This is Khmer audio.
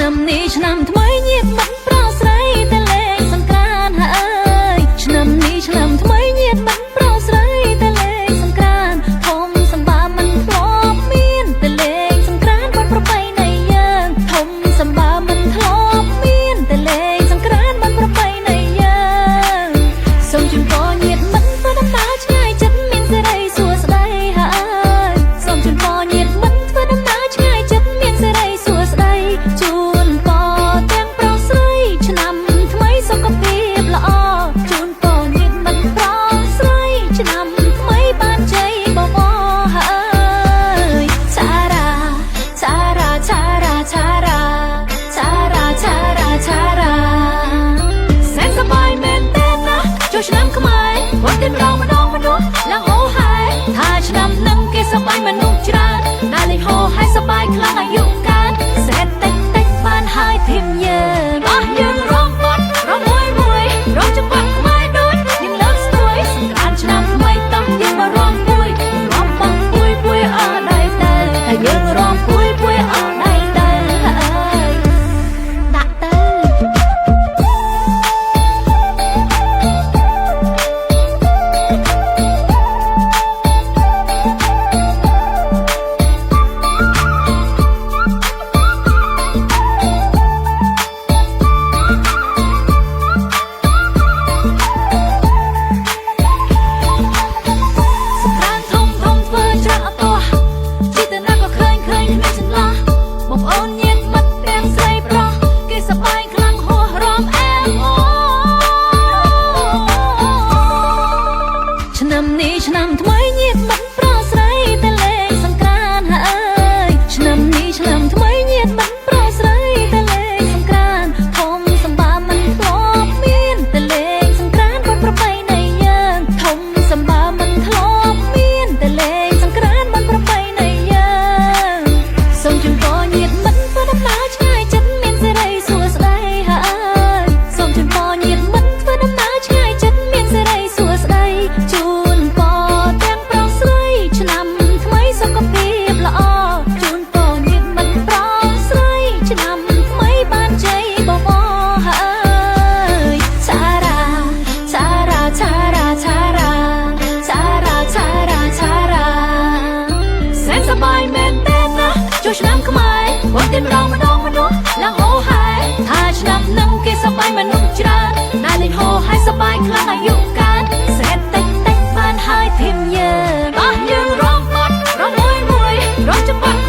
ឆ្នាំនេះឆ្នាំថ្មីញាតិមិត្តប្រុសស្រីតែលេងសង្ក្រាន្តហើយឆ្នាំនេះឆ្នាំថ្មីញាតិមិត្តប្រុសស្រីតែលេងសង្ក្រាន្តធំសម្បាមិនធ្លាប់មានតែលេងសង្ក្រាន្តបាត់ប្រពៃណីយើងធំសម្បាមិនធ្លាប់មានតែលេងសង្ក្រាន្តបាត់ប្រពៃណីយើងសូមជូនពរញាតិមិត្តធ្វើដំណើរឆ្ងាយចិត្តមានសេរីសួស្តីហើយសូមជូនពរញាតិមិត្តធ្វើដំណើរឆ្ងាយចិត្តមានសេរីសួស្តីជូនពរទាំងប្រុសស្រីឆ្នាំថ្មីសុខភាពល្អជូនពរញាតិមិត្តប្រុសស្រីឆ្នាំថ្មីបានជ័យបវរហើយឆារ៉ាឆារ៉ាឆារ៉ាឆារ៉ាឆារ៉ាឆារ៉ាឆារ៉ាសែនសប្បាយមែនទេណាចូលឆ្នាំខ្មែរវត្តម្ដងឡើងហោហែថាឆ្នាំនឹងគេសប្បាយមនុស្សច្រើនដែលលេងហោហែសប្បាយខ្លាំងអាយុកាលសេតតិចបានហើយធីមយើងអស់យើងរងបាត់រងមួយរងចំបាក់ខ្មែរដូចយើងលើកស្ទួយសង្ក្រាន្តឆ្នាំថ្មីតោះយើងមករំពួយរំបាក់ពួយអស់ដៃទៅតែយើងរំពួយអស់ដៃទៅដាក់ទៅឆ្នាំនេះឆ្នាំថ្មីញាតិមិត្តប្រុសស្រីតែលេងសង្ក្រាន្តហើយឆ្នាំនេះឆ្នាំថ្មីញាតិមិត្តប្រុសស្រីតែលេងសង្ក្រាន្តធំសម្បាមិនធ្លាប់មានតែលេងសង្ក្រាន្តបាត់ប្រពៃណីយើងធំសម្បាមិនធ្លាប់មានតែលេងសង្ក្រាន្តបាត់ប្រពៃណីយើងសូមជូនពរញាតិមិត្តធ្វើដំណើរឆ្ងាយចិត្តមានសេរីសួស្តីហើយសូមជូនពរញាតិមិត្តធ្វើដំណើរឆ្ងាយចិត្តមានសេរីសួស្តីជូនឆ្នាំថ្មីសុខភាពល្អជូនពរញាតិមិត្តប្រុសស្រីឆ្នាំថ្មីបានជ័យបវរហើយឆារ៉ាឆារ៉ាឆារ៉ាឆារ៉ាឆារ៉ាឆារ៉ាឆារ៉ាសែនសប្បាយមែនទេណាចូលឆ្នាំខ្មែរវត្តម្ដងឡើងហោហែថាឆ្នាំនឹងគេសប្បាយមនុស្សច្រើនដែលលេងហោហែសប្បាយខ្លាំងអាយុកាលសេតតិចបានហើយធីមយើងអស់យើងរងបាត់រងមួយរងចំបាក់